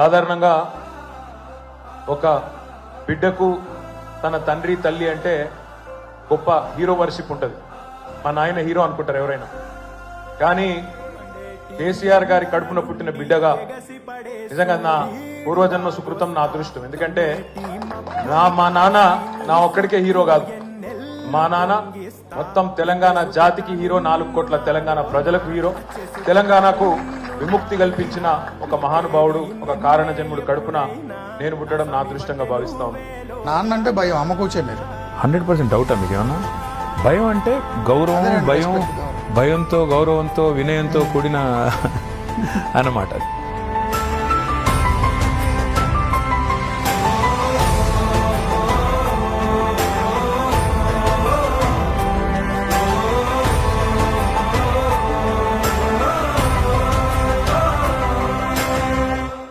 సాధారణంగా ఒక బిడ్డకు తన తండ్రి తల్లి అంటే గొప్ప హీరో వర్షిప్ ఉంటుంది. మా నాయన హీరో అనుకుంటారు ఎవరైనా. కానీ కేసీఆర్ గారి కడుపున పుట్టిన బిడ్డగా నిజంగా నా పూర్వజన్మ సుకృతం, నా అదృష్టం. ఎందుకంటే మా నాన్న నా ఒక్కడికే హీరో కాదు. మా నాన్న మొత్తం తెలంగాణ జాతికి హీరో, 4 కోట్ల తెలంగాణ ప్రజలకు హీరో. తెలంగాణకు విముక్తి కల్పించిన ఒక మహానుభావుడు, ఒక కారణ జన్ముడు కడుపున నేను పుట్టడం నా అదృష్టంగా భావిస్తా ఉన్నాను. నాన్న అంటే భయం, అమ్మ కూర్చే మీరు 100% డౌటా మీకు ఏమన్నా? భయం అంటే గౌరవం, భయంతో గౌరవంతో వినయంతో కూడిన అన్నమాట.